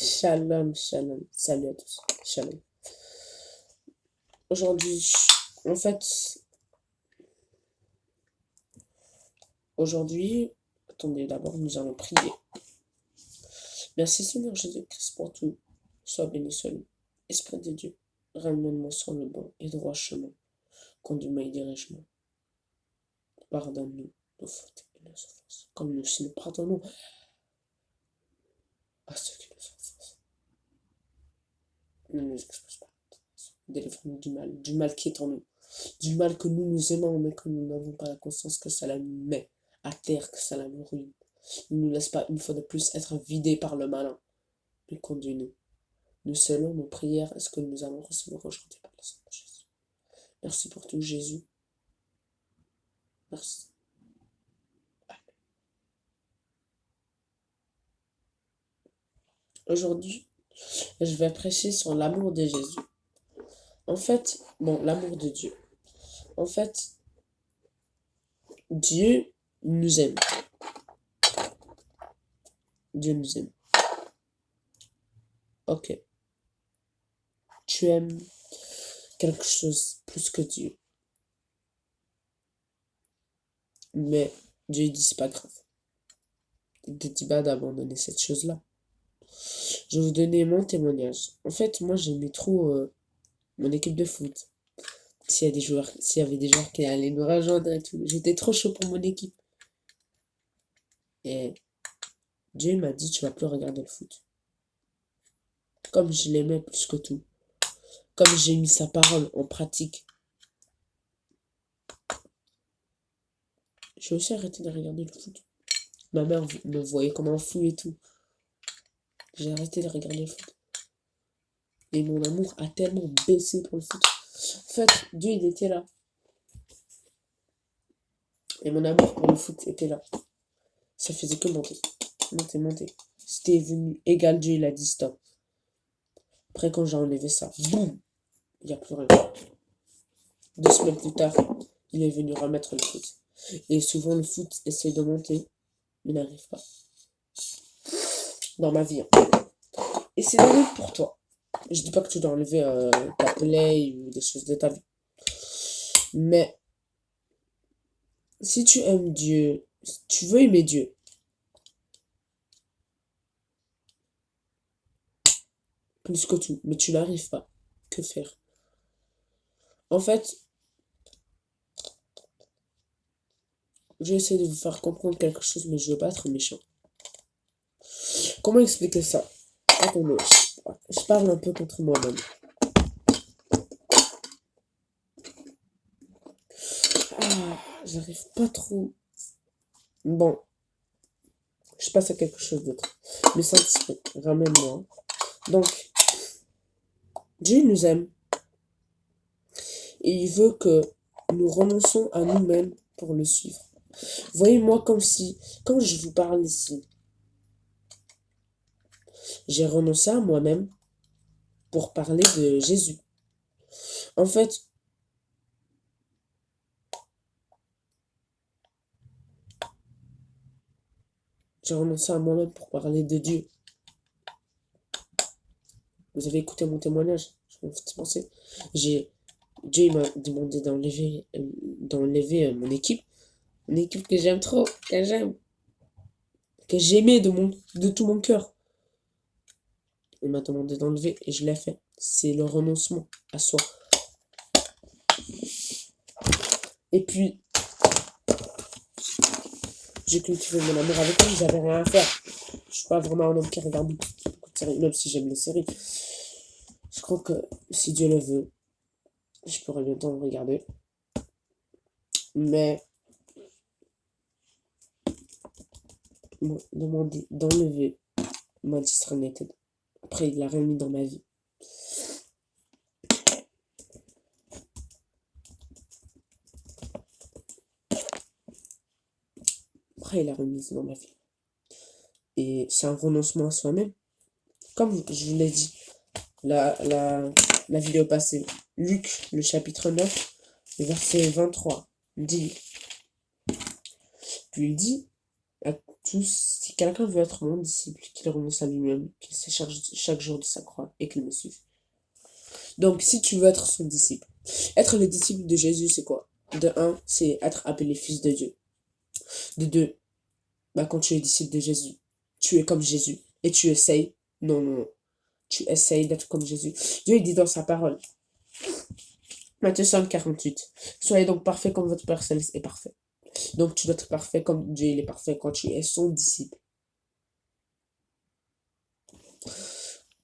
Shalom, shalom. Salut à tous. Shalom. Aujourd'hui, en fait, aujourd'hui, attendez, d'abord, nous allons prier. Merci Seigneur Jésus-Christ pour tout. Sois béni, sois loué. Esprit de Dieu, ramène-moi sur le bon et droit chemin. Conduis-moi et dirige-moi. Pardonne-nous nos fautes et nos offenses, comme nous aussi nous pardonnons à ceux qui nous offensent. Ne nous expose pas. Délivre-nous du mal qui est en nous, du mal que nous aimons, mais que nous n'avons pas la conscience que cela nous met à terre, que cela nous ruine. Ne nous laisse pas une fois de plus être vidés par le malin, mais conduis-nous. Nous scellons nos prières, est-ce que nous allons recevoir aujourd'hui par le sang de Jésus. Merci pour tout, Jésus. Merci. Aujourd'hui, je vais prêcher sur l'amour de Jésus. En fait, l'amour de Dieu. En fait, Dieu nous aime. Dieu nous aime. Ok. Tu aimes quelque chose plus que Dieu. Mais Dieu dit c'est pas grave. Il te dit pas d'abandonner cette chose-là. Je vais vous donner mon témoignage. En fait, moi j'aimais trop mon équipe de foot. S'il y avait des joueurs qui allaient nous rejoindre et tout. J'étais trop chaud pour mon équipe. Et Dieu m'a dit tu vas plus regarder le foot. Comme je l'aimais plus que tout. Comme j'ai mis sa parole en pratique. J'ai aussi arrêté de regarder le foot. Ma mère me voyait comme un fou et tout. J'ai arrêté de regarder le foot. Et mon amour a tellement baissé pour le foot. En fait, Dieu, il était là. Et mon amour pour le foot était là. Ça faisait que monter. Monter. C'était venu égal, Dieu, il a dit stop. Après, quand j'ai enlevé ça, boum, il n'y a plus rien. 2 semaines plus tard, il est venu remettre le foot. Et souvent, le foot essaie de monter, mais n'arrive pas. Dans ma vie. Et c'est la même pour toi. Je dis pas que tu dois enlever ta play ou des choses de ta vie. Mais si tu aimes Dieu, si tu veux aimer Dieu, plus que tout, mais tu n'arrives pas, que faire? En fait, je vais essayer de vous faire comprendre quelque chose, mais je veux pas être méchant. Comment expliquer ça? Attendez, je parle un peu contre moi-même. J'arrive pas trop. Bon, je passe à quelque chose d'autre. Le Saint-Esprit, ramène-moi. Donc, Dieu nous aime. Et il veut que nous renonçons à nous-mêmes pour le suivre. Voyez-moi comme je vous parle ici, j'ai renoncé à moi-même pour parler de Jésus. En fait, j'ai renoncé à moi-même pour parler de Dieu. Vous avez écouté mon témoignage, je me fais penser. Dieu m'a demandé d'enlever mon équipe que j'aime trop, que j'aimais de tout mon cœur. Il m'a demandé d'enlever et je l'ai fait. C'est le renoncement à soi. Et puis, j'ai cultivé mon amour avec lui, j'avais rien à faire. Je suis pas vraiment un homme qui regarde beaucoup de séries, même si j'aime les séries. Je crois que si Dieu le veut, je pourrais bientôt le regarder. Mais m'a demandé d'enlever Manchester United. Après, il l'a remis dans ma vie. Après, il l'a remis dans ma vie. Et c'est un renoncement à soi-même. Comme je vous l'ai dit, la vidéo passée, Luc, le chapitre 9, verset 23, dit, puis il dit, Si quelqu'un veut être mon disciple, qu'il renonce à lui-même, qu'il se charge chaque jour de sa croix et qu'il me suive. Donc, si tu veux être son disciple, être le disciple de Jésus, c'est quoi? De un, c'est être appelé fils de Dieu. De deux, bah, quand tu es disciple de Jésus, tu es comme Jésus. Et tu essayes, non, non, non, tu essayes d'être comme Jésus. Dieu, il dit dans sa parole, Matthieu 5, 48, soyez donc parfaits comme votre Père Céleste est parfait. Donc, tu dois être parfait comme Dieu, il est parfait quand tu es son disciple.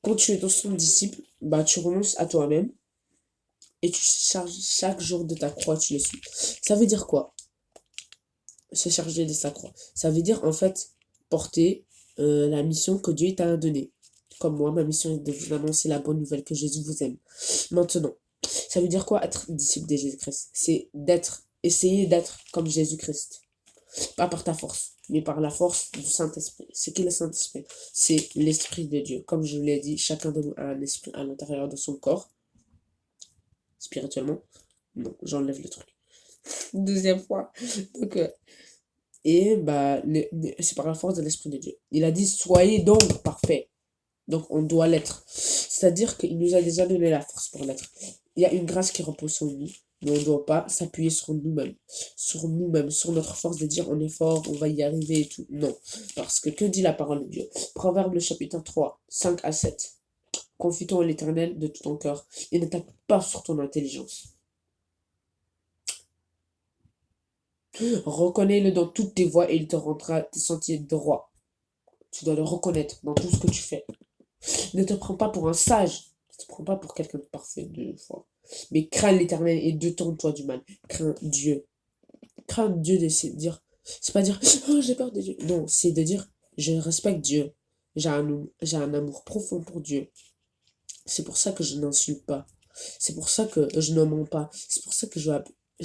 Quand tu es dans son disciple, bah, tu renonces à toi-même et tu charges chaque jour de ta croix, tu le suis. Ça veut dire quoi? Se charger de sa croix. Ça veut dire, en fait, porter la mission que Dieu t'a donnée. Comme moi, ma mission est de vous annoncer la bonne nouvelle que Jésus vous aime. Maintenant, ça veut dire quoi être disciple de Jésus-Christ? C'est essayer d'être comme Jésus-Christ. Pas par ta force, mais par la force du Saint-Esprit. C'est qui le Saint-Esprit? C'est l'Esprit de Dieu. Comme je vous l'ai dit, chacun de nous a un esprit à l'intérieur de son corps. Spirituellement. Non, j'enlève le truc. Deuxième fois. Donc, et bah, c'est par la force de l'Esprit de Dieu. Il a dit, soyez donc parfaits. Donc, on doit l'être. C'est-à-dire qu'il nous a déjà donné la force pour l'être. Il y a une grâce qui repose sur nous, mais on ne doit pas s'appuyer sur nous-mêmes, sur notre force de dire on est fort, on va y arriver et tout. Non. Parce que dit la parole de Dieu? Proverbe le chapitre 3, 5 à 7. Confie-toi en l'Éternel de tout ton cœur et ne tape pas sur ton intelligence. Reconnais-le dans toutes tes voies et il te rendra tes sentiers droits. Tu dois le reconnaître dans tout ce que tu fais. Ne te prends pas pour un sage. Ne te prends pas pour quelqu'un de parfait deux fois. Mais crains l'Éternel et détourne-toi du mal. Crains Dieu. Crains Dieu de se dire. C'est pas dire oh j'ai peur de Dieu. Non, c'est de dire je respecte Dieu. J'ai un amour profond pour Dieu. C'est pour ça que je n'insulte pas. C'est pour ça que je ne mens pas. C'est pour ça que je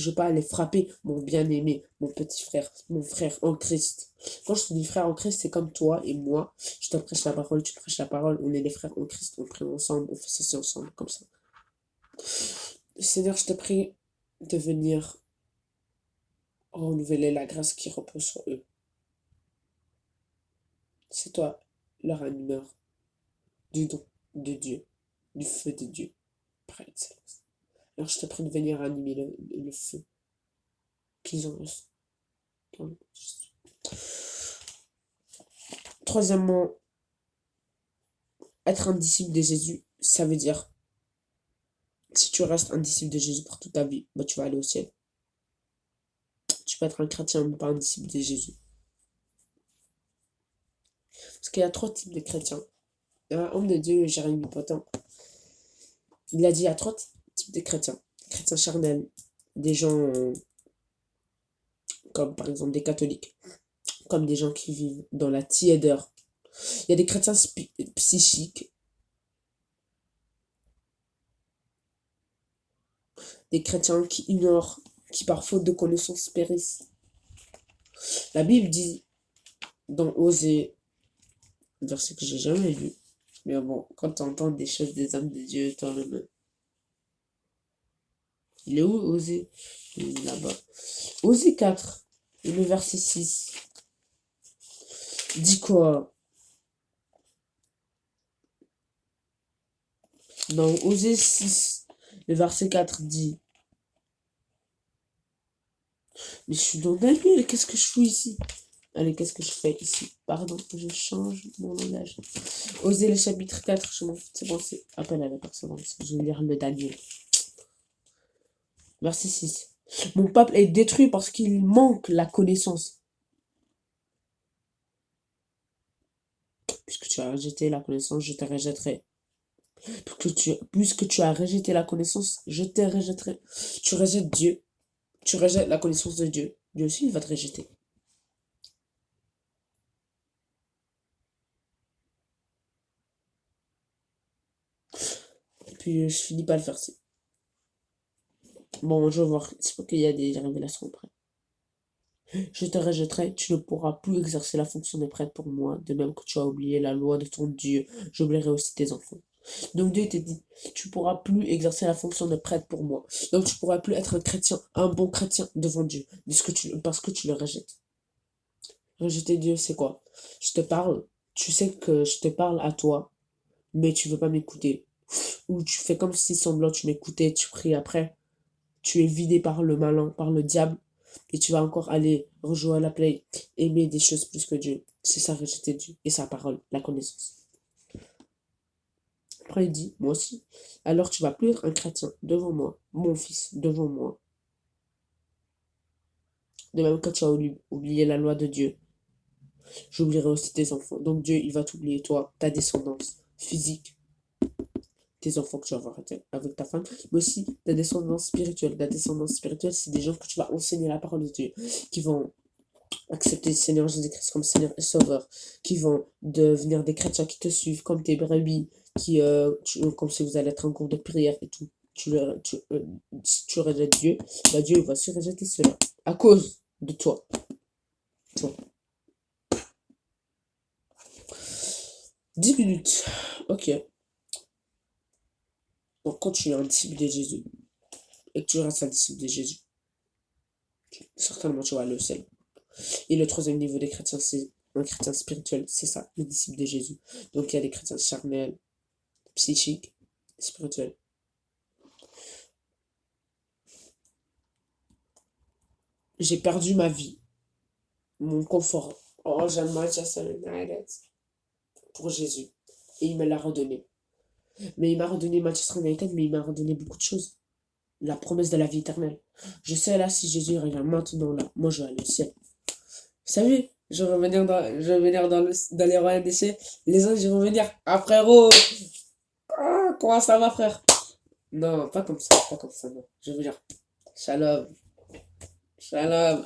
veux pas aller frapper mon bien-aimé, mon petit frère, mon frère en Christ. Quand je te dis frère en Christ, c'est comme toi et moi. Je te prêche la parole, tu prêches la parole. On est des frères en Christ, on prie ensemble, on fait ceci ensemble, comme ça. Seigneur, je te prie de venir renouveler la grâce qui repose sur eux. C'est toi, leur animeur, du don de Dieu, du feu de Dieu, par excellence. Alors je te prie de venir animer le feu qu'ils ont reçu. Troisièmement, être un disciple de Jésus, ça veut dire, si tu restes un disciple de Jésus pour toute ta vie, bah, tu vas aller au ciel. Tu peux être un chrétien, mais pas un disciple de Jésus. Parce qu'il y a trois types de chrétiens. Il y a un homme de Dieu, Jérémie Potin. Il a dit, il y a trois types de chrétiens. Chrétiens charnels, des gens comme par exemple des catholiques, comme des gens qui vivent dans la tiédeur. Il y a des chrétiens psychiques, des chrétiens qui ignorent, qui par faute de connaissances périssent. La Bible dit dans Osée, un verset que j'ai jamais lu, mais bon, quand tu entends des choses des hommes de Dieu, toi-même. Il est où Osée? Il est là-bas. Osée 4, et le verset 6. Dit quoi? Dans Osée 6, le verset 4 dit. Mais je suis dans Daniel, qu'est-ce que je fous ici? Allez, qu'est-ce que je fais ici? Pardon, je change mon langage. Osée le chapitre 4, je m'en fous, c'est bon, c'est appel à la personne, parce que je vais lire le Daniel. Verset 6. Mon peuple est détruit parce qu'il manque la connaissance. Puisque tu as rejeté la connaissance, je te rejetterai. Puisque tu as rejeté la connaissance, je te rejetterai. Tu rejettes Dieu. Tu rejettes la connaissance de Dieu. Dieu aussi, il va te rejeter. Et puis, je finis pas le verset. Bon, je vais voir. C'est pas qu'il y a des révélations après. Je te rejetterai, tu ne pourras plus exercer la fonction de prêtre pour moi, de même que tu as oublié la loi de ton Dieu. J'oublierai aussi tes enfants. Donc Dieu te dit, tu pourras plus exercer la fonction de prêtre pour moi. Donc tu pourras plus être un chrétien, un bon chrétien devant Dieu, parce que tu le rejettes. Rejeter Dieu, c'est quoi? Je te parle, tu sais que je te parle à toi, mais tu veux pas m'écouter. Ou tu fais comme si semblant tu m'écoutais, tu pries après. Tu es vidé par le malin, par le diable, et tu vas encore aller rejoindre la play, aimer des choses plus que Dieu. C'est ça, rejeter Dieu et sa parole, la connaissance. Après, il dit, moi aussi. Alors tu vas plus être un chrétien devant moi, mon fils, devant moi. De même que tu as oublié la loi de Dieu, j'oublierai aussi tes enfants. Donc Dieu, il va t'oublier, toi, ta descendance physique, tes enfants que tu vas avoir avec ta femme, mais aussi ta descendance spirituelle. La descendance spirituelle, c'est des gens que tu vas enseigner la parole de Dieu, qui vont accepter le Seigneur Jésus-Christ comme Seigneur et Sauveur, qui vont devenir des chrétiens qui te suivent comme tes brebis, comme si vous allez être en cours de prière et tout. Si tu rejettes Dieu, bah Dieu va se rejeter cela à cause de toi. Toi. 10 minutes. Ok. Donc quand tu es un disciple de Jésus et que tu restes un disciple de Jésus, certainement tu vas aller au ciel. Et le troisième niveau des chrétiens, c'est un chrétien spirituel. C'est ça, le disciple de Jésus. Donc il y a des chrétiens charnels, psychiques, spirituels. J'ai perdu ma vie, mon confort. Oh, j'aime Manchester United pour Jésus. Et il me l'a redonné. Mais il m'a redonné Manchester United, mais il m'a redonné beaucoup de choses. La promesse de la vie éternelle. Je sais là, si Jésus revient maintenant là, moi je vais aller au ciel. Vous savez, dans les royaumes des cieux. Les anges ils vont venir. Ah frérot, ah, comment ça va frère? Non, pas comme ça, non. Je veux dire, shalom, shalom.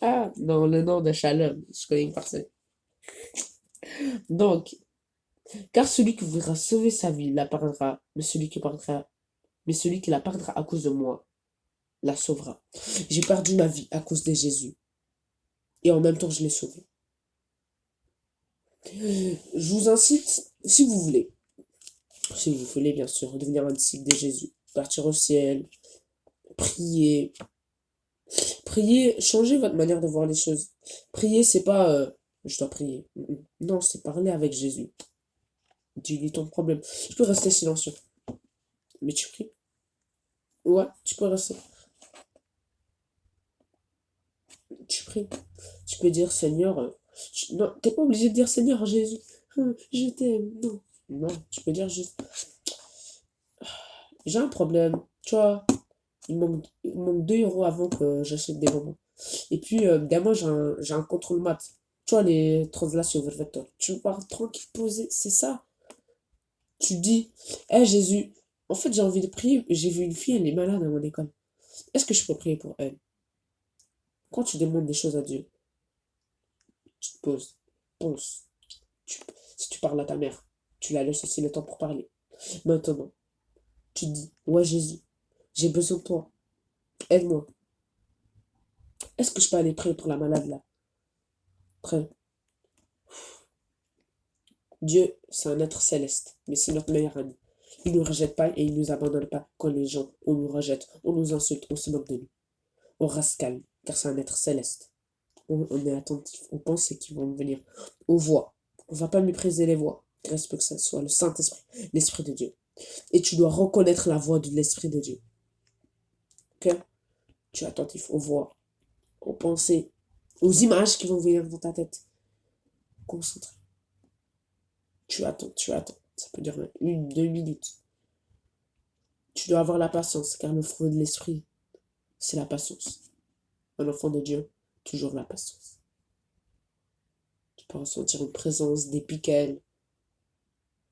Ah, non, le nom de shalom, je connais une personne. Donc, car celui qui voudra sauver sa vie la perdra, mais celui qui la perdra à cause de moi la sauvera. J'ai perdu ma vie à cause de Jésus. Et en même temps, je l'ai sauvé. Je vous incite, si vous voulez bien sûr, devenir un disciple de Jésus, partir au ciel, prier. Prier, changez votre manière de voir les choses. Prier, c'est pas je dois prier. Non, c'est parler avec Jésus. Dis-lui ton problème. Tu peux rester silencieux, mais tu pries. Ouais, tu peux rester. Tu pries. Tu peux dire Seigneur. Non, t'es pas obligé de dire Seigneur Jésus. Je t'aime. Non. Non, tu peux dire juste j'ai un problème. Tu vois, il manque 2 euros avant que j'achète des bonbons. Et puis, derrière j'ai un contrôle maths. Tu vois, les translations vers vecteur. Tu pars tranquille, posé, c'est ça. Tu dis, hé Jésus, en fait, j'ai envie de prier. J'ai vu une fille, elle est malade à mon école. Est-ce que je peux prier pour elle? Quand tu demandes des choses à Dieu, tu te poses, pense. Si tu parles à ta mère, tu la laisses aussi le temps pour parler. Maintenant, tu te dis, ouais Jésus, j'ai besoin de toi. Aide-moi. Est-ce que je peux aller prier pour la malade là? Très. Dieu, c'est un être céleste, mais c'est notre meilleur ami. Il ne nous rejette pas et il ne nous abandonne pas quand les gens, on nous rejette, on nous insulte, on se moque de nous. On reste calme, car c'est un être céleste. On est attentif aux pensées qui vont venir, aux voix. On ne va pas mépriser les voix. Il reste que ça soit le Saint-Esprit, l'Esprit de Dieu. Et tu dois reconnaître la voix de l'Esprit de Dieu. Ok? Tu es attentif aux voix, aux pensées, aux images qui vont venir dans ta tête. Concentré. Tu attends, tu attends. Ça peut durer 1, 2 minutes. Tu dois avoir la patience, car le fruit de l'esprit, c'est la patience. Un enfant de Dieu, toujours la patience. Tu peux ressentir une présence, des piquets.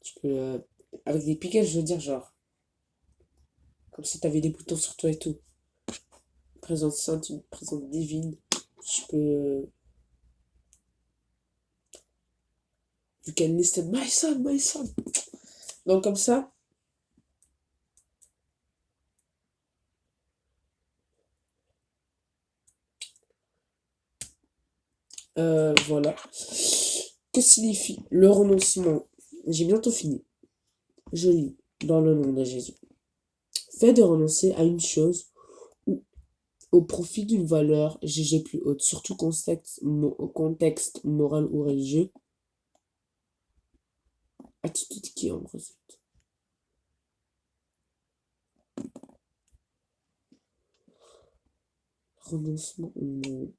Tu peux. Avec des piquets, je veux dire, genre, comme si tu avais des boutons sur toi et tout. Une présence sainte, une présence divine. Tu peux. You can listen, my son, my son. Donc, comme ça. Voilà. Que signifie le renoncement? J'ai bientôt fini. Je lis dans le nom de Jésus. Fait de renoncer à une chose ou au profit d'une valeur jugée plus haute, surtout contexte moral ou religieux. Attitude qui en résulte. Renoncement ou non?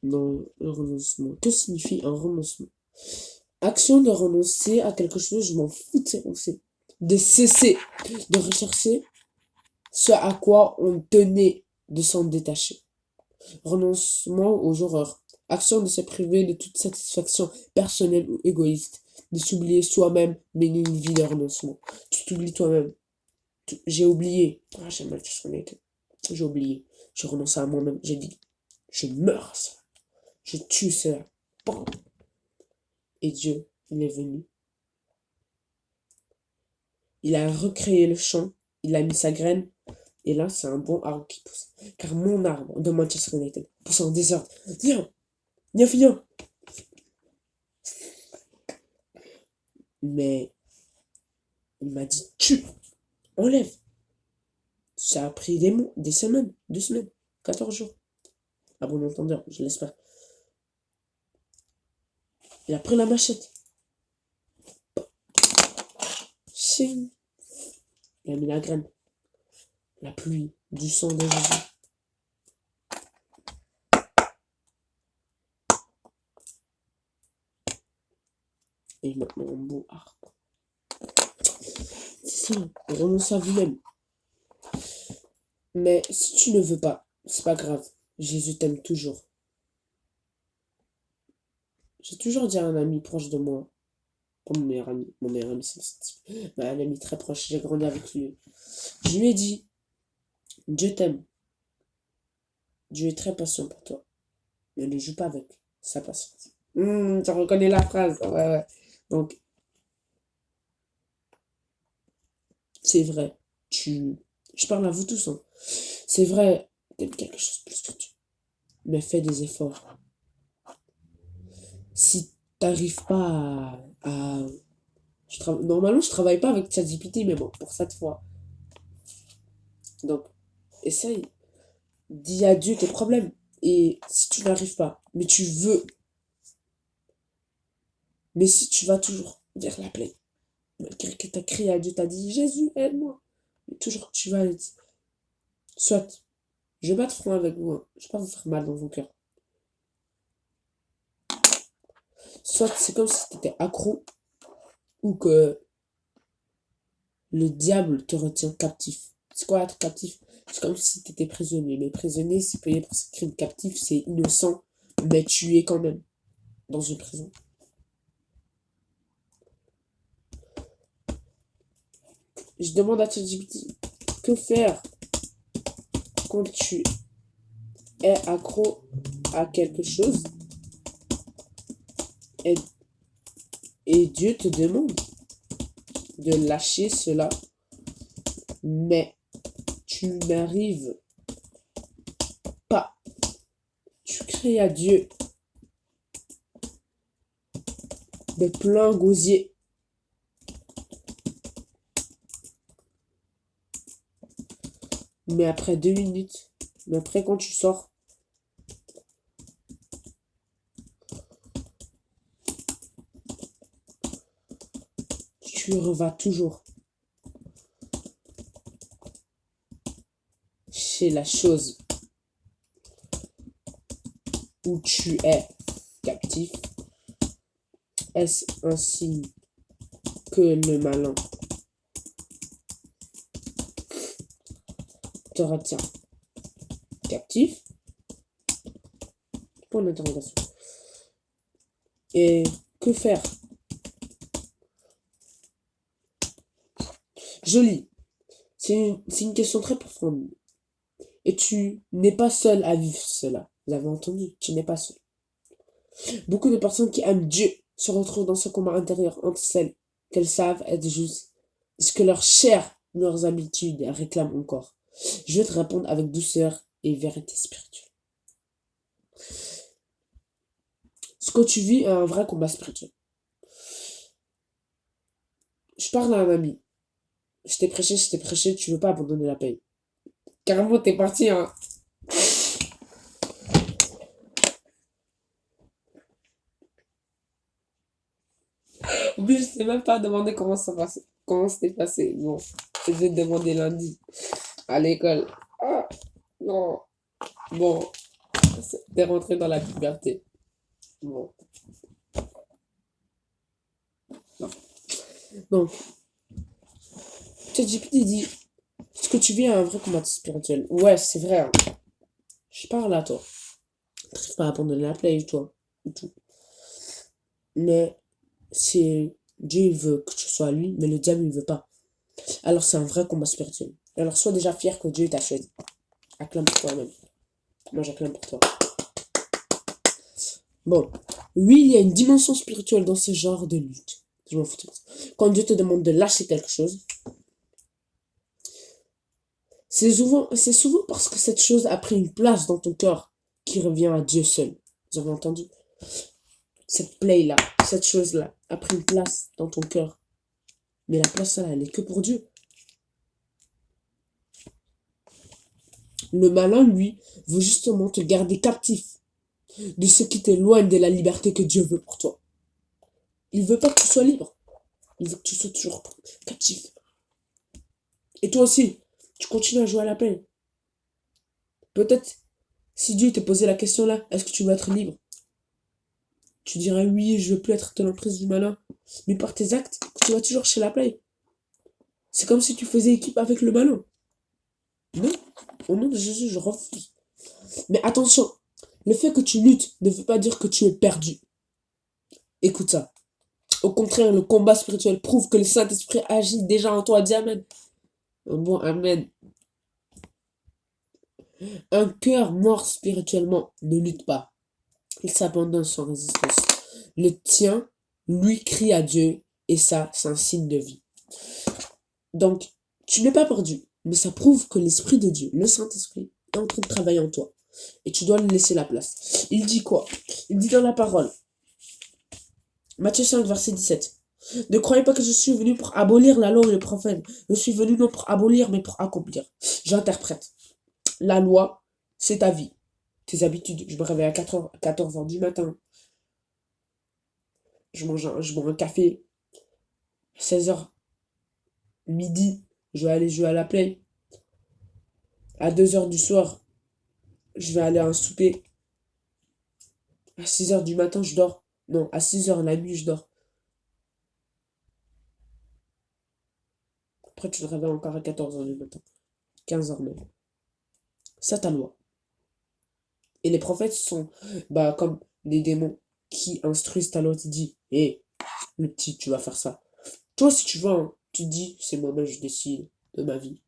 Non, le renoncement. Que signifie un renoncement? Action de renoncer à quelque chose, je m'en fous de ces pensées. De cesser de rechercher ce à quoi on tenait, de s'en détacher. Renoncement aux horreurs. Action de se priver de toute satisfaction personnelle ou égoïste. De s'oublier soi-même, mener une vie de renoncement. Tu t'oublies toi-même. J'ai oublié. Ah, j'ai mal été. J'ai oublié. J'ai renoncé à moi-même. J'ai dit, je meurs à ça. Je tue cela. Bon. Et Dieu, il est venu. Il a recréé le champ. Il a mis sa graine. Et là, c'est un bon arbre qui pousse. Car mon arbre de Manchester United pousse en désordre. Viens, viens. Mais il m'a dit, tue, enlève. Ça a pris des semaines, 2 semaines, 14 jours. À bon entendeur, je l'espère. Il a pris la machette. Ching. Il a mis la graine. La pluie, du sang de Jésus. Et maintenant, un beau arbre. C'est ça, renonce à vous-même. Mais si tu ne veux pas, c'est pas grave. Jésus t'aime toujours. J'ai toujours dit à un ami proche de moi, pas mon meilleur ami c'est un ami très proche, j'ai grandi avec lui. Je lui ai dit, Dieu t'aime. Dieu est très patient pour toi. Mais ne joue pas avec sa patience. Tu reconnais la phrase. Ouais. Donc, c'est vrai. Je parle à vous tous. Hein. C'est vrai, t'aimes quelque chose plus que tu. Mais fais des efforts. Si t'arrives pas normalement, je travaille pas avec ChatGPT, mais bon, pour cette fois. Donc, essaye. Dis à Dieu tes problèmes. Et si tu n'arrives pas, mais tu veux, mais si tu vas toujours vers la plaie, malgré que tu as crié à Dieu, tu as dit Jésus, aide-moi, mais toujours tu vas, soit, je vais pas te front avec vous, hein. Je vais pas vous faire mal dans vos cœurs. Soit c'est comme si tu étais accro, ou que le diable te retient captif. C'est quoi être captif? C'est comme si tu étais prisonnier. Mais prisonnier, c'est payé pour ce crime. Captif, c'est innocent, mais tu es quand même dans une prison. Je demande à ChatGPT, que faire quand tu es accro à quelque chose et Dieu te demande de lâcher cela, mais tu n'arrives pas. Tu cries à Dieu de plein gosier. Mais après 2 minutes, mais après quand tu sors, tu revas toujours chez la chose où tu es captif. Est-ce un signe que le malin te retient captif? Point d'interrogation. Et que faire? Je lis. C'est une question très profonde. Et tu n'es pas seul à vivre cela. Vous avez entendu, tu n'es pas seul. Beaucoup de personnes qui aiment Dieu se retrouvent dans ce combat intérieur entre celles qu'elles savent être justes et ce que leur chair, leurs habitudes réclament encore. Je vais te répondre avec douceur et vérité spirituelle. Ce que tu vis est un vrai combat spirituel. Je parle à un ami. je t'ai prêché, tu veux pas abandonner la paix. Carrément, t'es parti, hein. En plus, je t'ai même pas demandé comment ça passait, comment c'était passé. Bon, je vais te demander lundi à l'école. Ah, non. Bon, t'es rentré dans la puberté. Bon, non. Donc, ChatGPT dit, est-ce que tu vis un vrai combat spirituel? Ouais, c'est vrai, hein. Je parle à toi. T'arrives pas à abandonner la play, toi. Et tout. Mais c'est Dieu, il veut que tu sois lui, mais le diable, il veut pas. Alors, c'est un vrai combat spirituel. Alors, sois déjà fier que Dieu t'a choisi. Acclame pour toi-même. Moi, j'acclame pour toi. Bon. Oui, il y a une dimension spirituelle dans ce genre de lutte. Je m'en fous. Quand Dieu te demande de lâcher quelque chose, c'est souvent parce que cette chose a pris une place dans ton cœur qui revient à Dieu seul. Vous avez entendu? Cette play-là, cette chose-là, a pris une place dans ton cœur. Mais la place, là, elle est que pour Dieu. Le malin, lui, veut justement te garder captif de ce qui t'éloigne de la liberté que Dieu veut pour toi. Il veut pas que tu sois libre. Il veut que tu sois toujours captif. Et toi aussi, tu continues à jouer à la paix. Peut-être, si Dieu te posait la question là, est-ce que tu veux être libre? Tu dirais oui, je veux plus être de l'emprise du malin. Mais par tes actes, tu vas toujours chez la play. C'est comme si tu faisais équipe avec le malin. Non, au nom de Jésus, je refuse. Mais attention, le fait que tu luttes ne veut pas dire que tu es perdu. Écoute ça. Au contraire, le combat spirituel prouve que le Saint-Esprit agit déjà en toi. Dis Amen. Bon, Amen. Un cœur mort spirituellement ne lutte pas. Il s'abandonne sans résistance. Le tien, lui, crie à Dieu, et ça, c'est un signe de vie. Donc, tu n'es pas perdu, mais ça prouve que l'Esprit de Dieu, le Saint-Esprit, est en train de travailler en toi. Et tu dois lui laisser la place. Il dit quoi? Il dit dans la parole, Matthieu 5, verset 17. Ne croyez pas que je suis venu pour abolir la loi et les prophètes. Je suis venu non pour abolir, mais pour accomplir. J'interprète. La loi, c'est ta vie, tes habitudes. Je me réveille à 14h du matin. Je bois un café. 16h, midi, je vais aller jouer à la play. À 2h du soir, je vais aller à un souper. À 6h du matin, je dors. Non, à 6h la nuit, je dors. Après, tu te réveilles encore à 14h du matin. 15h même. C'est ta loi. Et les prophètes sont comme des démons qui instruisent ta loi. Tu dis, hé, le petit, tu vas faire ça. Toi, si tu veux, hein, tu dis, c'est moi-même, je décide de ma vie.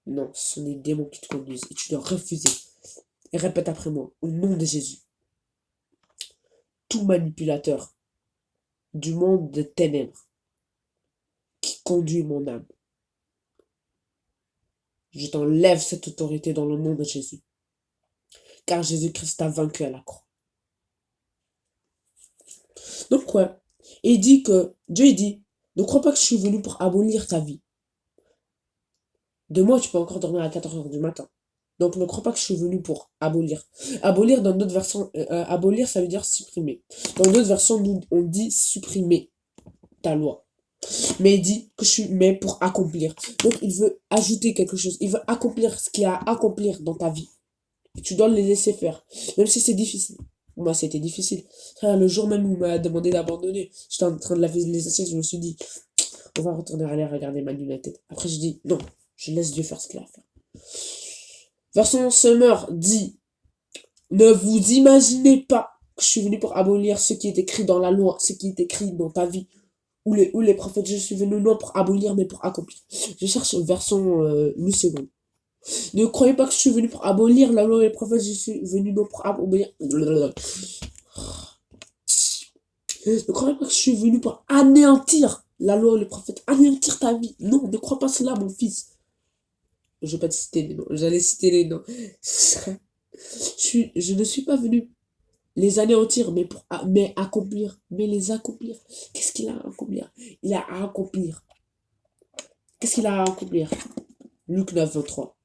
Non, ce sont des démons qui te conduisent. Et tu dois refuser. Et répète après moi, au nom de Jésus. Tout manipulateur du monde de ténèbres qui conduit mon âme, je t'enlève cette autorité dans le nom de Jésus. Car Jésus-Christ a vaincu à la croix. Donc ouais, il dit que, Dieu dit, ne crois pas que je suis venu pour abolir ta vie. De moi, tu peux encore dormir à 4h du matin. Donc ne crois pas que je suis venu pour abolir. Abolir, dans d'autres versions, abolir, ça veut dire supprimer. Dans d'autres versions, nous, on dit supprimer ta loi. Mais il dit que je suis mais pour accomplir. Donc il veut ajouter quelque chose. Il veut accomplir ce qu'il y a à accomplir dans ta vie. Et tu dois le laisser faire. Même si c'est difficile. Moi, c'était difficile. Le jour même où il m'a demandé d'abandonner, j'étais en train de laver les assiettes, je me suis dit, on va retourner aller regarder Man United. Après, je dis, non, je laisse Dieu faire ce qu'il a à faire. Version Summer dit, ne vous imaginez pas que je suis venu pour abolir ce qui est écrit dans la loi, ce qui est écrit dans ta vie. Ou les prophètes, je suis venu non pour abolir, mais pour accomplir. Je cherche version une seconde. Ne croyez pas que je suis venu pour abolir la loi et les prophètes, je suis venu non pour abolir. Ne croyez pas que je suis venu pour anéantir la loi et les prophètes, anéantir ta vie. Non, ne crois pas cela, mon fils. Je vais pas te citer les noms, j'allais citer les noms. Je ne suis pas venu les anéantir, mais accomplir, mais les accomplir. Qu'est-ce qu'il a à accomplir? Il a à accomplir Qu'est-ce qu'il a à accomplir? Luc 9, 23.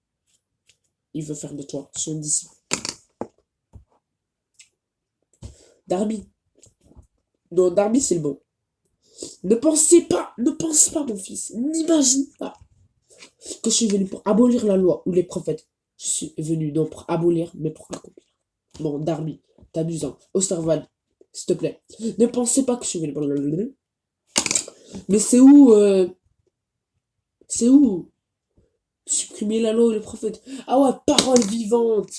Il veut faire de toi son disciple. Darby. Non, Darby, c'est le bon. Ne pense pas, mon fils. N'imagine pas que je suis venu pour abolir la loi ou les prophètes. Je suis venu non pour abolir, mais pour accomplir. Bon, Darby, t'abuses, hein. Osterwald, s'il te plaît. Ne pensez pas que je suis venu pour... Mais c'est où, supprimer la loi ou les prophètes? Ah ouais, parole vivante.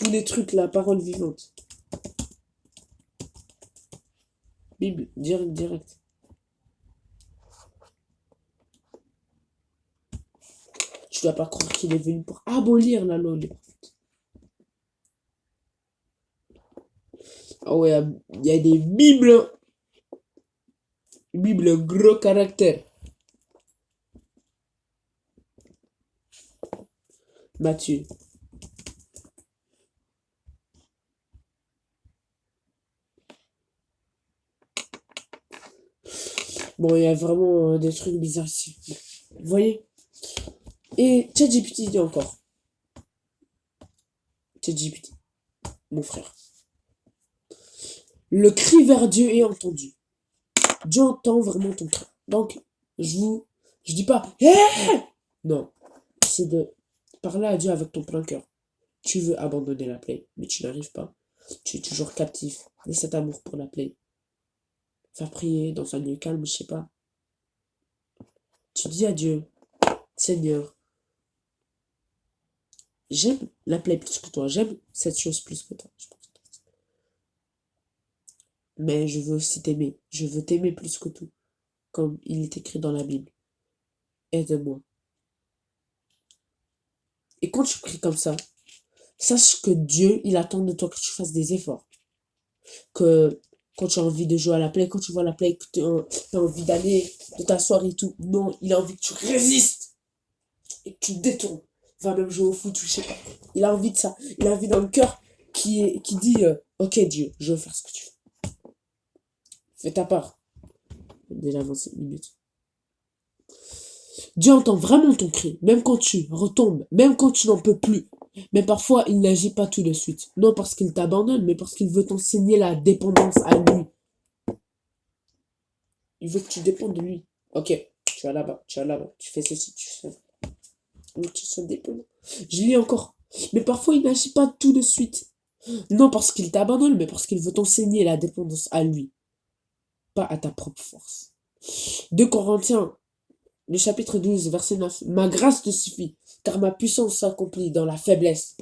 Tous les trucs là, parole vivante. Bible, direct. Tu dois pas croire qu'il est venu pour abolir la loi ou les prophètes. Ah ouais, il y a des bibles. Bible gros caractère. Matthieu. Bon, il y a vraiment des trucs bizarres ici. Vous voyez? Et ChatGPT dit encore. ChatGPT, mon frère. Le cri vers Dieu est entendu. Dieu entend vraiment ton cri. Donc, je dis pas, hey! Non. C'est de parler à Dieu avec ton plein cœur. Tu veux abandonner la play, mais tu n'arrives pas. Tu es toujours captif de cet amour pour la play. Faire prier dans un lieu calme, je sais pas. Tu dis à Dieu, Seigneur, j'aime la play plus que toi, j'aime cette chose plus que toi. Mais je veux aussi t'aimer, je veux t'aimer plus que tout, comme il est écrit dans la Bible. Aide-moi. Et quand tu pries comme ça, sache que Dieu, il attend de toi que tu fasses des efforts. Que quand tu as envie de jouer à la play, quand tu vois la play, que tu as envie d'aller, de t'asseoir et tout. Non, il a envie que tu résistes et que tu te détournes. Va même jouer au foot, je sais pas. Il a envie de ça. Il a envie dans le cœur qui dit ok Dieu, je veux faire ce que tu veux. Fais ta part. Déjà 27 minutes. Dieu entend vraiment ton cri, même quand tu retombes, même quand tu n'en peux plus. Mais parfois, il n'agit pas tout de suite. Non parce qu'il t'abandonne, mais parce qu'il veut t'enseigner la dépendance à lui. Il veut que tu dépendes de lui. Ok, tu vas là-bas, tu fais ceci, tu fais ça. Donc tu sois dépendant. Je lis encore. Mais parfois, il n'agit pas tout de suite. Non parce qu'il t'abandonne, mais parce qu'il veut t'enseigner la dépendance à lui. Pas à ta propre force. 2 Corinthiens, le chapitre 12, verset 9. Ma grâce te suffit, car ma puissance s'accomplit dans la faiblesse.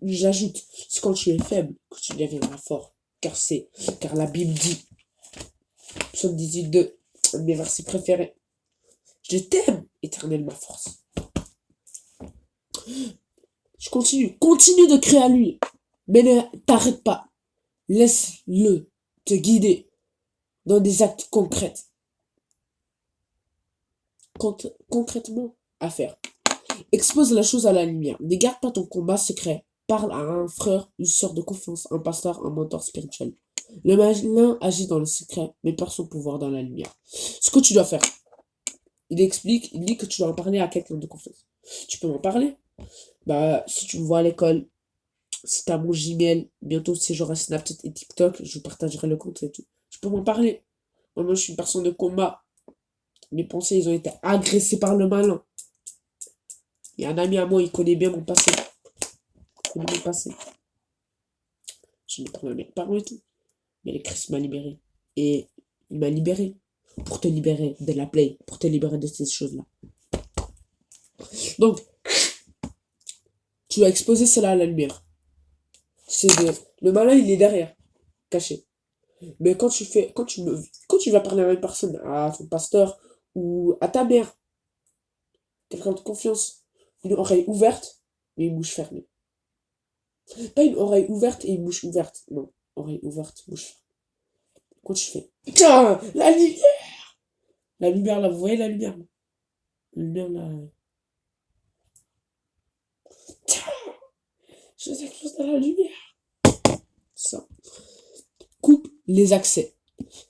J'ajoute, c'est quand tu es faible que tu deviendras fort. Car la Bible dit, Psaume 18, 2, un de mes versets préférés. Je t'aime, éternel, ma force. Je continue de crier à lui, mais ne t'arrête pas. Laisse-le te guider dans des actes concrets. Concrètement à faire. Expose la chose à la lumière. Ne garde pas ton combat secret. Parle à un frère, une sœur de confiance, un pasteur, un mentor spirituel. Le malin agit dans le secret, mais perd son pouvoir dans la lumière. Ce que tu dois faire, il dit que tu dois en parler à quelqu'un de confiance. Tu peux m'en parler. Bah, si tu me vois à l'école, si t'as mon Gmail, bientôt c'est genre Snapchat et TikTok, je partagerai le compte et tout. Tu peux m'en parler. Moi, je suis une personne de combat. Mes pensées, ils ont été agressés par le malin. Il y a un ami à moi, il connaît bien mon passé. Je ne prends mes parents et tout. Mais le Christ m'a libéré. Et il m'a libéré. Pour te libérer de la play. Pour te libérer de ces choses-là. Donc, tu as exposé cela à la lumière. Le malin, il est derrière. Caché. Mais quand tu vas parler à une personne, à ton pasteur, ou à ta mère, quelqu'un de confiance, une oreille ouverte, mais une bouche fermée. Pas une oreille ouverte et une bouche ouverte. Non, oreille ouverte, bouche fermée. Quand tu fais, putain, la lumière! La lumière là, vous voyez la lumière là? La lumière là. Tiens, je fais quelque chose dans la lumière. Ça. Coupe les accès.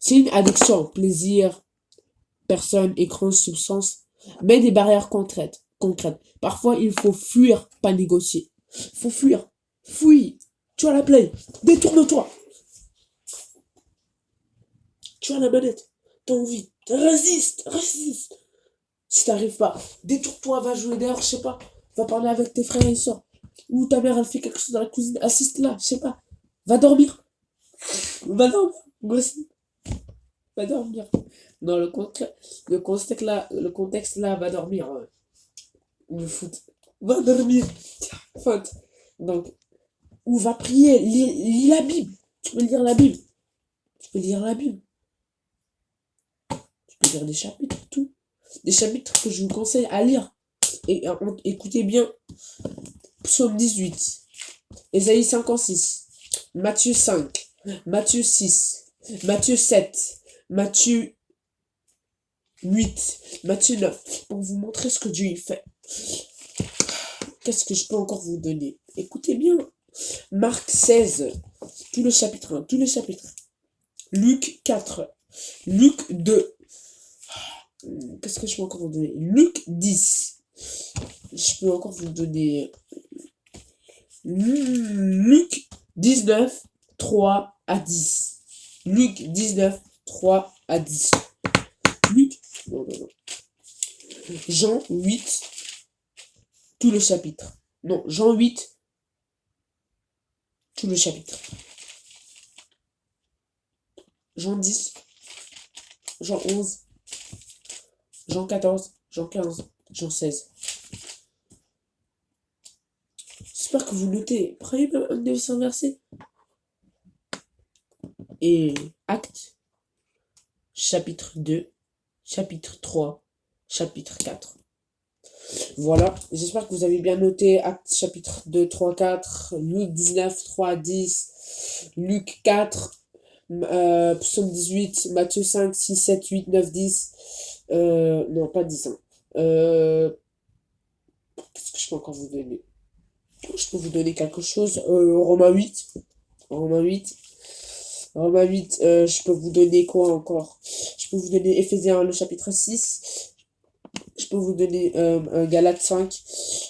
C'est une addiction, plaisir, personne, écran, substance. Mets des barrières concrètes. Parfois, il faut fuir, pas négocier. Il faut fuir. Fuis. Tu as la play. Détourne-toi. Tu as la manette. T'as envie. Résiste. Si t'arrives pas, détourne-toi, va jouer dehors, je sais pas. Va parler avec tes frères et sœurs. Ou ta mère, elle fait quelque chose dans la cuisine, assiste-la, je sais pas. Va dormir. Va dormir. Gosse, va dormir. Non, le contexte là, va dormir. Le foot. Va dormir. Faute. Donc, ou va prier, lis la Bible. Tu peux lire la Bible. Tu peux lire la Bible. Tu peux lire des chapitres, tout. Des chapitres que je vous conseille à lire. Et écoutez bien. Psaume 18. Ésaïe 56. Matthieu 5. Matthieu 6. Matthieu 7. Matthieu 8. Matthieu 9. Pour vous montrer ce que Dieu y fait. Qu'est-ce que je peux encore vous donner? Écoutez bien. Marc 16. Tout le chapitre 1. Tous les chapitres. Luc 4. Luc 2. Qu'est-ce que je peux encore vous donner? Luc 10. Je peux encore vous donner Luc 19, 3 à 10. Luc 19, 3 à 10. Luc, non. Jean 8, tout le chapitre. Non, Jean 8, tout le chapitre. Jean 10, Jean 11, Jean 14, Jean 15, Jean 16. J'espère que vous notez. Prenez même un de ces versets. Et Actes, chapitre 2, chapitre 3, chapitre 4. Voilà, j'espère que vous avez bien noté Actes chapitre 2, 3, 4, Luc 19, 3, 10, Luc 4, Psaume 18, Matthieu 5, 6, 7, 8, 9, 10. Non, pas 10. Hein. Qu'est-ce que je peux encore vous donner? Je peux vous donner quelque chose. Romains 8. Romains 8. Romains 8, je peux vous donner quoi encore? Je peux vous donner Éphésiens le chapitre 6. Je peux vous donner Galates 5.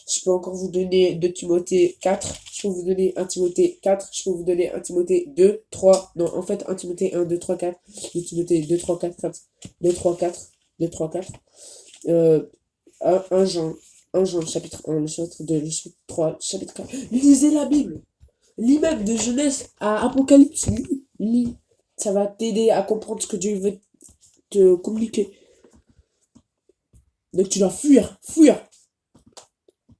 Je peux encore vous donner 2 Timothée 4. Je peux vous donner 1 Timothée 4. Je peux vous donner 1 Timothée 2, 3. Non, en fait, 1 Timothée 1, 2, 3, 4. 2 Timothée 2, 3, 4, 4. 2, 3, 4. 2, 3, 4. 1 Jean. 1 Jean, chapitre 1, le chapitre 2, le chapitre 3, chapitre 4. Lisez la Bible. Lis même de Genèse à Apocalypse. Lis. Ça va t'aider à comprendre ce que Dieu veut te communiquer. Donc tu dois fuir.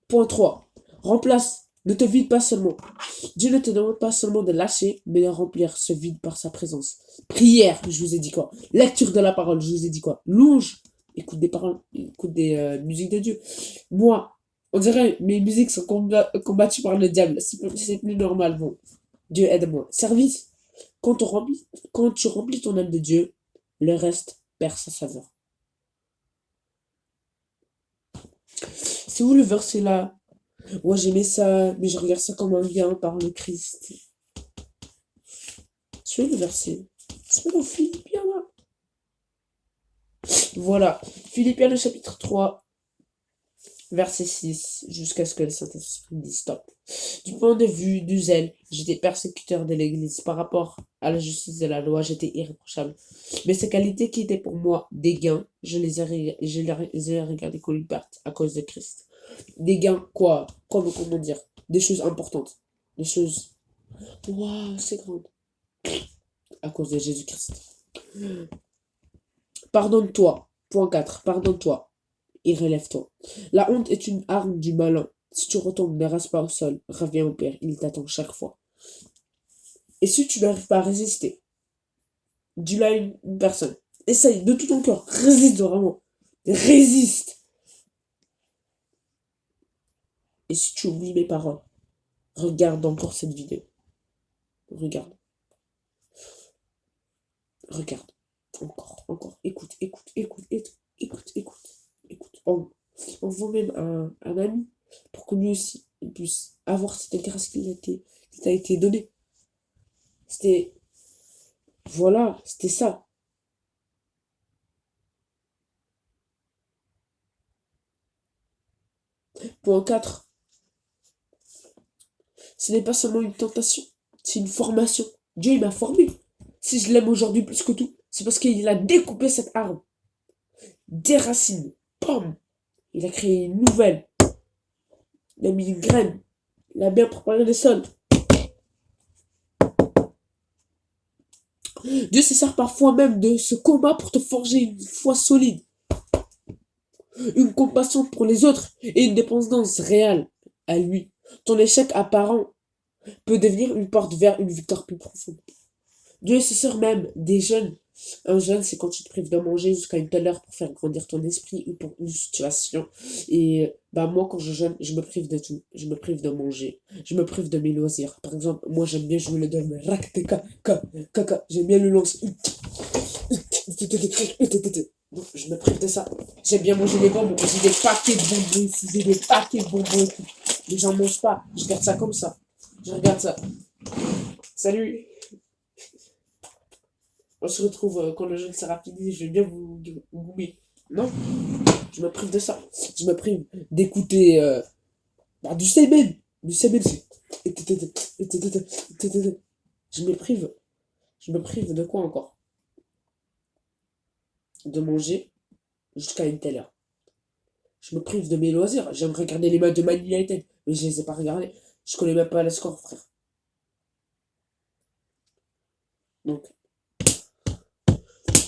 Point 3. Remplace. Ne te vide pas seulement. Dieu ne te demande pas seulement de lâcher, mais de remplir ce vide par sa présence. Prière, je vous ai dit quoi? Lecture de la parole, je vous ai dit quoi? Louange. Écoute des paroles, écoute des musiques de Dieu. Moi, on dirait mes musiques sont combattues par le diable. C'est plus normal. Bon, Dieu aide-moi. Service. Quand tu remplis ton âme de Dieu, le reste perd sa saveur. C'est où le verset là? Ouais, j'aimais ça, mais je regarde ça comme un bien par le Christ. Tu vois le verset? C'est pas dans Philippiens là? Voilà. Philippiens le chapitre 3, verset 6, jusqu'à ce que le Saint-Esprit dise stop. Du point de vue du zèle, j'étais persécuteur de l'Église. Par rapport à la justice de la loi, j'étais irréprochable. Mais ces qualités qui étaient pour moi des gains, je les ai regardées comme une perte à cause de Christ. Des gains, quoi? Comment dire? Des choses importantes. Des choses... Waouh, c'est grand. À cause de Jésus-Christ. Pardonne-toi. Point 4. Pardonne-toi. Et relève-toi. La honte est une arme du malin. Si tu retombes, ne reste pas au sol. Reviens au Père. Il t'attend chaque fois. Et si tu n'arrives pas à résister, dis-le à une personne. Essaye de tout ton cœur. Résiste vraiment. Résiste. Et si tu oublies mes paroles, regarde encore cette vidéo. Regarde. Encore. Écoute. Envoie même un ami pour que lui aussi il puisse avoir cette grâce qui t'a été donnée. C'était ça. Point 4. Ce n'est pas seulement une tentation, c'est une formation. Dieu, il m'a formé. Si je l'aime aujourd'hui plus que tout, c'est parce qu'il a découpé cette arme. Des racines. Pam. Il a créé une nouvelle. Il a mis une graine. Il a bien préparé les sols. Dieu se sert parfois même de ce combat pour te forger une foi solide, une compassion pour les autres et une dépendance réelle à lui. Ton échec apparent peut devenir une porte vers une victoire plus profonde. Dieu se sert même des jeunes. Un jeûne, c'est quand tu te prives de manger jusqu'à une telle heure pour faire grandir ton esprit ou pour une situation. Et bah moi, quand je jeûne, je me prive de tout. Je me prive de manger. Je me prive de mes loisirs. Par exemple, moi, j'aime bien jouer le drum. J'aime bien le lancer. Donc, je me prive de ça. J'aime bien manger les bonbons. J'ai des paquets de bonbons ici. J'ai des paquets de bonbons ici. Mais j'en mange pas. Je garde ça comme ça. Je regarde ça. Salut. On se retrouve quand le jeûne sera fini. Je vais bien vous goumer. Non, je me prive de ça. Je me prive d'écouter du semen. Du semen, c'est. Je me prive. Je me prive de quoi encore? De manger jusqu'à une telle heure. Je me prive de mes loisirs. J'aime regarder les matchs de Man United, mais je les ai pas regardés. Je connais même pas le score, frère. Donc,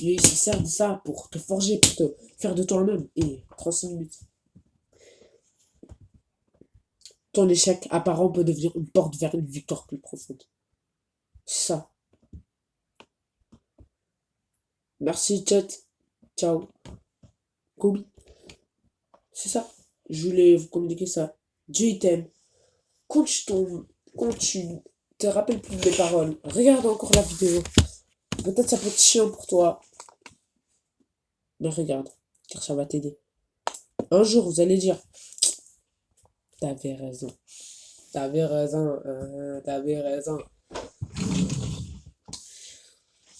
il se sert de ça pour te forger, pour te faire de toi-même. Et 36 minutes. Ton échec apparent peut devenir une porte vers une victoire plus profonde. C'est ça. Merci, chat. Ciao. Kobe. C'est ça. Je voulais vous communiquer ça. Dieu il t'aime. Quand tu te rappelles plus des paroles, regarde encore la vidéo. Peut-être ça peut être chiant pour toi. Mais regarde, car ça va t'aider. Un jour, vous allez dire, t'avais raison. T'avais raison. T'avais raison.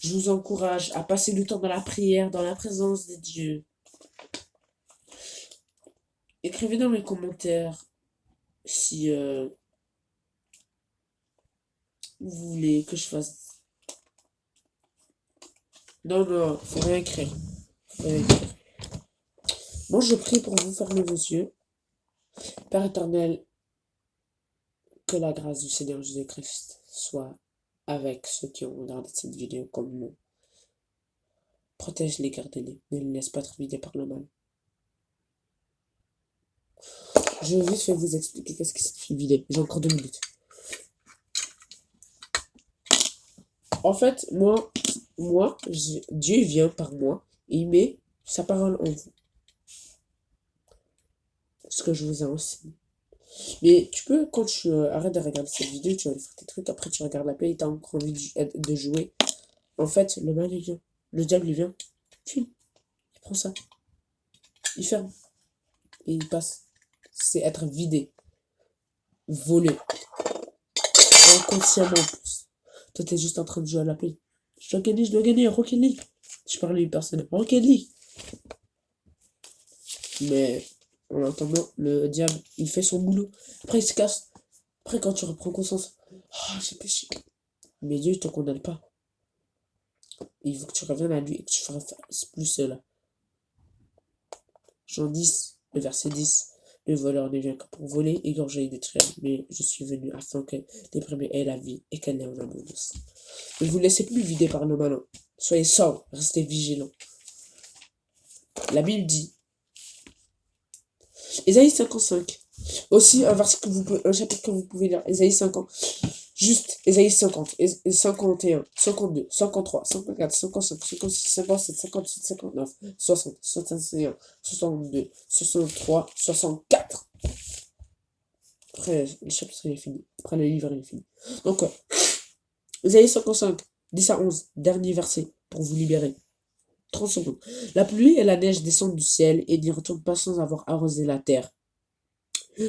Je vous encourage à passer du temps dans la prière, dans la présence de Dieu. Écrivez dans les commentaires si vous voulez que je fasse. Non, faut rien écrire. Faut rien écrire. Bon, je prie pour vous, fermez vos yeux. Père éternel, que la grâce du Seigneur Jésus-Christ soit avec ceux qui ont regardé cette vidéo comme nous. Protège-les, garde-les. Ne les laisse pas être vidés par le mal. Je vais vite fait vous expliquer qu'est-ce qui signifie vider. J'ai encore 2 minutes. En fait, Dieu vient par moi et il met sa parole en vous. Ce que je vous ai enseigné. Mais tu peux, quand tu arrêtes de regarder cette vidéo, tu vas aller faire tes trucs, après tu regardes la paix et t'as encore envie de jouer. En fait, le mal il vient. Le diable il vient. Puis, il prend ça. Il ferme. Et il passe. C'est être vidé. Volé. Inconsciemment en plus. Toi t'es juste en train de jouer à la paix. Je dois gagner, Rocket League. Je parle à une personne. Rocket League. Mais en attendant, le diable, il fait son boulot. Après, il se casse. Après, quand tu reprends conscience, j'ai péché. Mais Dieu, il te condamne pas. Il veut que tu reviennes à lui et que tu fasses plus cela. Jean 10, le verset 10. Le voleur ne vient que pour voler, égorger et détruire. Mais je suis venu afin que les premiers aient la vie et qu'elle ait en abondance. Ne vous laissez plus vider par le malin. Soyez sobre, restez vigilants. La Bible dit, Ésaïe 55. Aussi un chapitre que vous pouvez lire. Ésaïe 50. Juste Ésaïe 50, 51, 52, 53, 54, 55, 56, 57, 58, 59, 60, 61, 62, 63, 64. Après, le chapitre il est fini. Après, le livre il est fini. Donc, Ésaïe 55, 10 à 11, dernier verset pour vous libérer. 30 secondes. La pluie et la neige descendent du ciel et n'y retournent pas sans avoir arrosé la terre.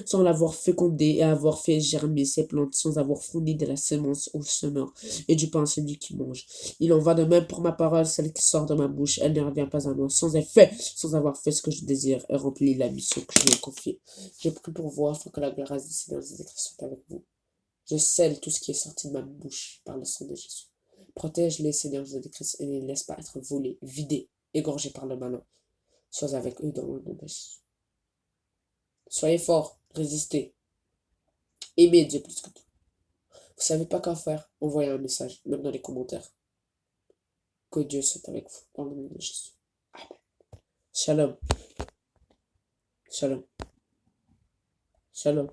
sans l'avoir fécondé et avoir fait germer ses plantes, sans avoir fourni de la semence au semeur et du pain à celui qui mange. Il en va de même pour ma parole, celle qui sort de ma bouche, elle ne revient pas à moi sans effet, sans avoir fait ce que je désire et rempli la mission que je lui ai confiée. J'ai pris pour vous afin que la grâce du Seigneur Jésus-Christ soit avec vous. Je scelle tout ce qui est sorti de ma bouche par le sang de Jésus. Protège-les, Seigneur Jésus-Christ, et ne les laisse pas être volés, vidés, égorgés par le malin. Sois avec eux dans le nom de Jésus. Soyez forts, résistez, aimez Dieu plus que tout. Vous savez pas quoi faire, envoyez un message, même dans les commentaires. Que Dieu soit avec vous, dans le nom de Jésus. Amen. Shalom, shalom, shalom.